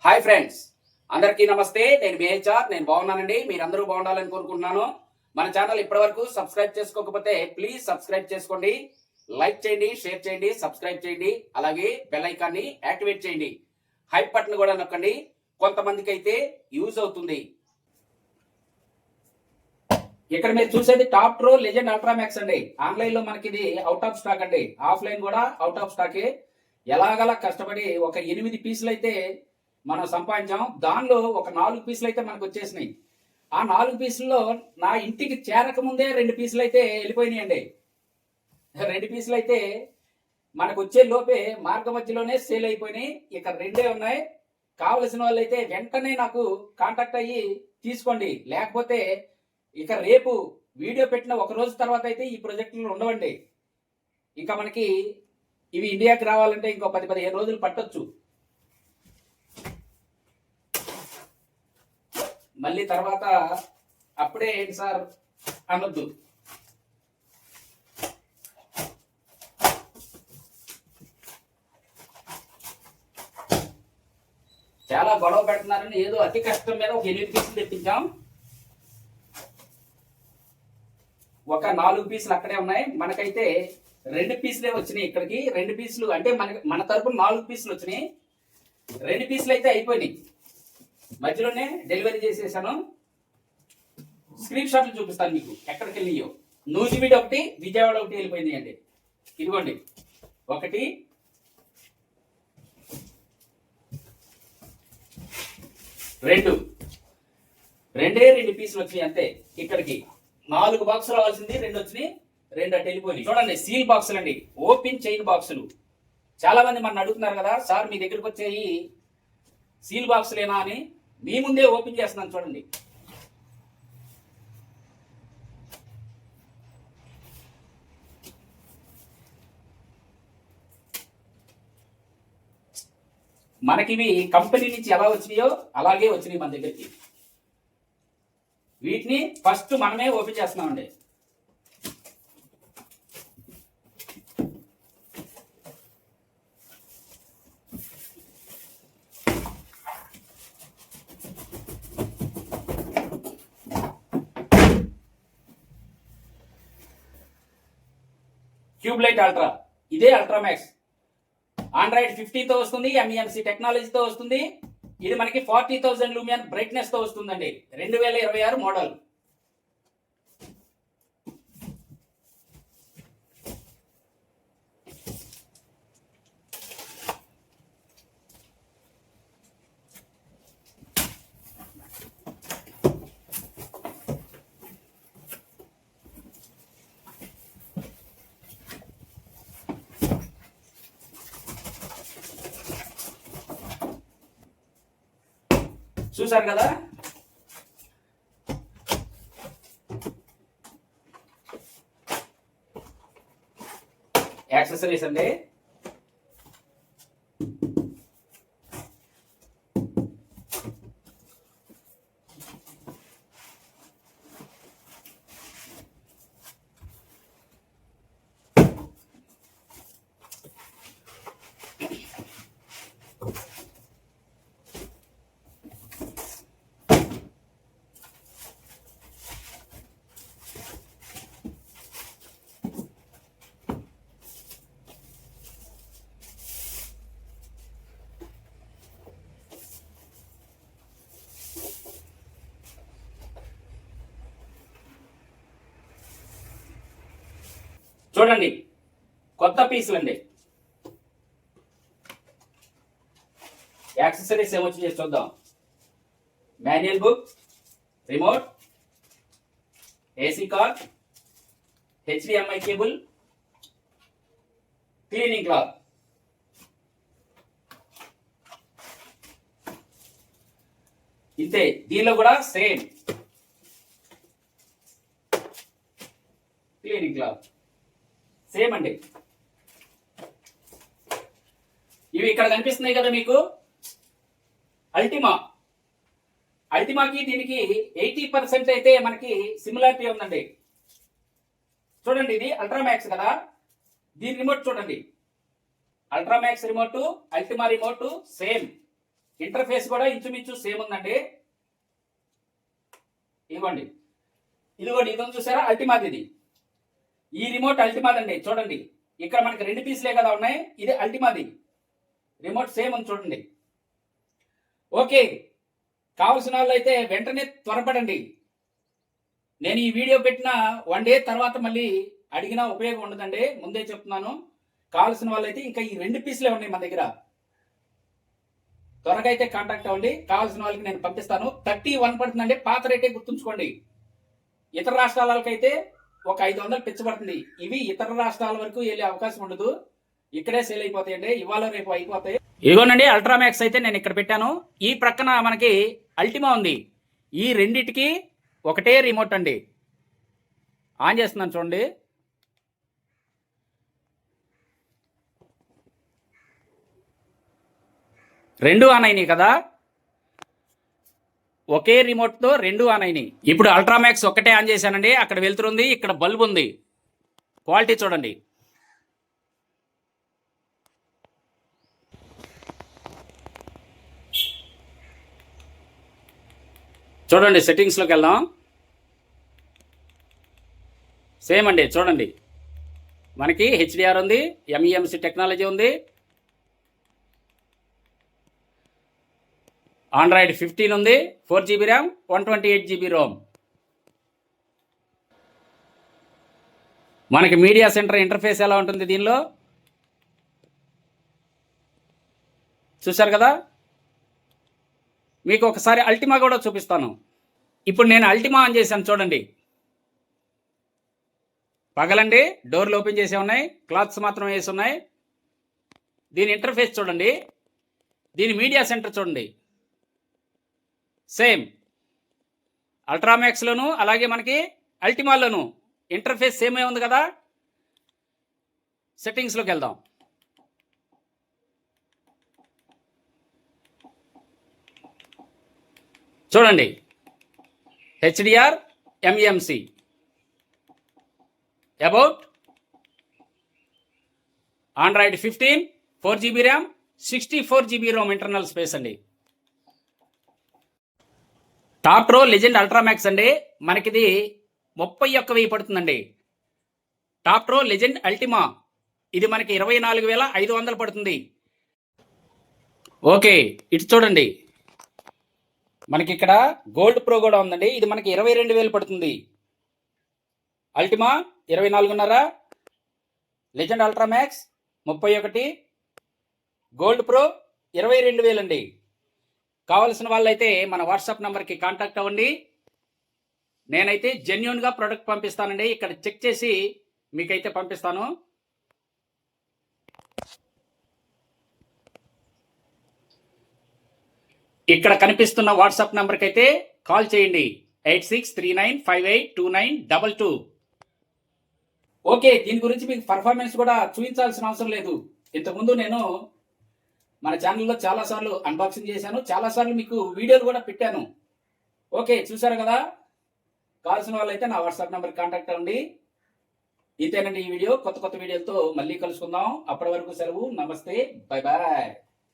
Hi friends, అందరికీ నమస్తే. నేను బిహెచ్ఆర్. నేను బాగున్నానండి. మీరందరూ బాగుండాలని కోరుకుంటున్నాను. మన ఛానల్ ఇప్పటివరకు సబ్స్క్రైబ్ చేసుకోకపోతే ప్లీజ్ సబ్స్క్రైబ్ చేసుకోండి, లైక్ చేయండి, షేర్ చేయండి, సబ్స్క్రైబ్ చేయండి, అలాగే బెల్ ఐకాన్ని యాక్టివేట్ చేయండి. హైప్ బటన్ కూడా నొక్కండి, కొంతమందికి అయితే యూజ్ అవుతుంది. ఇక్కడ మీరు చూసేది టాప్ ప్రో లెజెండ్ అల్ట్రామాక్స్ అండి. ఆన్లైన్ లో మనకి ఇది అవుట్ ఆఫ్ స్టాక్ అండి. ఆఫ్లైన్ కూడా అవుట్ ఆఫ్ స్టాకే. ఎలాగలా కష్టపడి ఒక 8 పీసులు అయితే మనం సంపాదించాం. దానిలో ఒక 4 పీసులు అయితే మనకు వచ్చేసినాయి. ఆ 4 పీసుల్లో నా ఇంటికి చేరక ముందే 2 పీసులు అయితే వెళ్ళిపోయినాయండి. 2 పీసులు అయితే మనకు వచ్చే లోపే మార్గ మధ్యలోనే సేల్ అయిపోయినాయి. ఇక 2 ఉన్నాయి. కావలసిన వాళ్ళు అయితే వెంటనే నాకు కాంటాక్ట్ అయ్యి తీసుకోండి. లేకపోతే ఇక రేపు వీడియో పెట్టిన ఒక రోజు తర్వాత అయితే ఈ ప్రాజెక్టులు ఉండవండి. ఇంకా మనకి ఇవి ఇండియాకి రావాలంటే ఇంకో 10-15 రోజులు పట్టొచ్చు. మళ్ళీ తర్వాత అప్పుడే ఏంటి సార్ అనొద్దు. చాలా గొడవ పెడుతున్నారని ఏదో అతి కష్టం మీద ఒక 8 పీసులు తెప్పించాం. ఒక 4 పీసులు అక్కడే ఉన్నాయి. మనకైతే 2 పీసులే వచ్చినాయి. ఇక్కడికి 2 పీసులు అంటే మన తరపున 4 పీసులు వచ్చినాయి. 2 పీసులు అయితే అయిపోయినాయి. మధ్యలోనే డెలివరీ చేసేసాను. స్క్రీన్ షాట్లు చూపిస్తాను మీకు ఎక్కడికి వెళ్ళియో. నూజివీడ్ ఒకటి, విజయవాడ ఒకటి వెళ్ళిపోయింది అండి. ఇదిగోండి, 1, 2 2 పీసులు వచ్చినాయి అంతే. ఇక్కడికి 4 బాక్సులు రావాల్సింది 2 వచ్చినాయి. 2 అటు వెళ్ళిపోయినాయి. చూడండి, సీల్ బాక్సులు అండి, ఓపెన్ చైన్ బాక్సులు. చాలా మంది మన అడుగుతున్నారు కదా, సార్ మీ దగ్గరకు వచ్చేయి సీల్ బాక్సులేనా అని. మీ ముందే ఓపెన్ చేస్తున్నాను చూడండి. మనకివి కంపెనీ నుంచి ఎలా వచ్చినాయో అలాగే వచ్చినాయి మన దగ్గరికి. వీటిని ఫస్ట్ మనమే ఓపెన్ చేస్తున్నామండి. ట్యూబ్లైట్ అల్ట్రా, ఇదే అల్ట్రామాక్స్. ఆండ్రాయిడ్ 15తో వస్తుంది, MEMC టెక్నాలజీతో వస్తుంది. ఇది మనకి 40,000 లూమియన్ బ్రైట్నెస్ తో వస్తుందండి. 2026 మోడల్. చూసారు కదా, యాక్సెసరీస్ అండి. చూడండి, కొత్త పీసులు అండి. యాక్సెసరీస్ ఏమొచ్చి చేసి చూద్దాం. Manual book, remote, AC card, HDMI cable, cleaning cloth. ఇంతే. దీనిలో కూడా సేమ్ క్లీనింగ్ క్లాత్ సేమ్ అండి. ఇవి ఇక్కడ కనిపిస్తున్నాయి కదా మీకు, అల్టిమాకి దీనికి 80% అయితే మనకి సిమిలారిటీ ఉందండి. చూడండి, ఇది అల్ట్రామాక్స్ కదా, దీని రిమోట్ చూడండి. Ultramax remote, Ultima remote same. Interface కూడా ఇంచుమించు సేమ్ ఉందండి. ఇదిగోండి ఇది ఉంది చూసారా, అల్టిమాది. ఈ రిమోట్ అల్టిమాది అండి. చూడండి ఇక్కడ మనకి 2 పీసులే కదా ఉన్నాయి, ఇది అల్టిమాది రిమోట్ సేమ్ ఉంది చూడండి. ఓకే, కావాల్సిన వాళ్ళు అయితే వెంటనే త్వరపడండి. నేను ఈ వీడియో పెట్టిన 1 డే తర్వాత మళ్ళీ అడిగినా ఉపయోగం ఉండదండి, ముందే చెప్తున్నాను. కావాల్సిన వాళ్ళైతే ఇంకా ఈ 2 పీసులే ఉన్నాయి మన దగ్గర. త్వరగా అయితే కాంటాక్ట్ అవ్వండి. కావాల్సిన వాళ్ళకి నేను పంపిస్తాను. 31 పడుతుందండి, పాత రేటే గుర్తుంచుకోండి. ఇతర రాష్ట్రాల వాళ్ళకైతే ఒక 500 పెంచబడుతుంది. ఇవి ఇతర రాష్ట్రాల వరకు వెళ్ళే అవకాశం ఉండదు, ఇక్కడే సేల్ అయిపోతాయండి. ఇవాళ రేపు అయిపోతాయి. ఇదిగోనండి అల్ట్రామాక్స్ అయితే నేను ఇక్కడ పెట్టాను. ఈ ప్రక్కన మనకి అల్టిమా ఉంది. ఈ రెండిటికి ఒకటే రిమోట్ అండి. ఆన్ చేస్తున్నాను చూడండి. రెండు ఆన్ అయినాయి కదా, ఒకే రిమోట్తో 2 ఆన్ అయినాయి. ఇప్పుడు అల్ట్రామాక్స్ ఒక్కటే ఆన్ చేశానండి. అక్కడ వెళ్తుంది, ఇక్కడ బల్బ్ ఉంది. క్వాలిటీ చూడండి. చూడండి సెట్టింగ్స్లోకి వెళ్దాం. సేమ్ అండి చూడండి, మనకి హెచ్డిఆర్ ఉంది, ఎంఈఎంసి టెక్నాలజీ ఉంది, ఆండ్రాయిడ్ 15 ఉంది, 4GB ర్యామ్, 128GB రోమ్. మనకి మీడియా సెంటర్ ఇంటర్ఫేస్ ఎలా ఉంటుంది దీనిలో చూశారు కదా. మీకు ఒకసారి అల్టిమా కూడా చూపిస్తాను. ఇప్పుడు నేను అల్టిమా ఆన్ చేశాను చూడండి. పగలండి, డోర్లు ఓపెన్ చేసే ఉన్నాయి, క్లాత్స్ మాత్రం వేసి ఉన్నాయి. దీని ఇంటర్ఫేస్ చూడండి, దీని మీడియా సెంటర్ చూడండి. సేమ్ అల్ట్రామాక్స్లోను అలాగే మనకి అల్టిమాలోను ఇంటర్ఫేస్ సేమే ఉంది కదా. సెట్టింగ్స్లోకి వెళ్దాం. చూడండి, HDR, MEMC, about, Android 15, 4GB RAM, 64GB ROM internal space అండి. టాప్ రో లెజెండ్ అల్ట్రామాక్స్ అండి. మనకిది 31,000 పడుతుందండి. టాప్ రో లెజెండ్ అల్టిమా ఇది మనకి 24,500 పడుతుంది. ఓకే, ఇటు చూడండి, మనకి ఇక్కడ గోల్డ్ ప్రో కూడా ఉందండి. ఇది మనకి 22,000 పడుతుంది. అల్టిమా 24,500, లెజెండ్ అల్ట్రామాక్స్ 31, గోల్డ్ ప్రో 22,000 అండి. కావలసిన వాళ్ళైతే మన వాట్సాప్ నెంబర్కి కాంటాక్ట్ అవ్వండి. నేనైతే జెన్యూన్గా ప్రోడక్ట్ పంపిస్తానండి. ఇక్కడ చెక్ చేసి మీకైతే పంపిస్తాను. ఇక్కడ కనిపిస్తున్న వాట్సాప్ నెంబర్కి అయితే కాల్ చేయండి, 8639582922. ఓకే, దీని గురించి మీకు పర్ఫార్మెన్స్ కూడా చూపించాల్సిన అవసరం లేదు. ఇంతకుముందు నేను మన ఛానల్లో చాలాసార్లు అన్బాక్సింగ్ చేశాను, చాలాసార్లు మీకు వీడియోలు కూడా పెట్టాను. ఓకే, చూసారు కదా. కావాల్సిన వాళ్ళైతే నా వాట్సాప్ నెంబర్కి కాంటాక్ట్ అవ్వండి. ఇంతేనండి ఈ వీడియో. కొత్త వీడియోలతో మళ్ళీ కలుసుకుందాం. అప్పటి వరకు సెలవు. నమస్తే, బై బాయ్.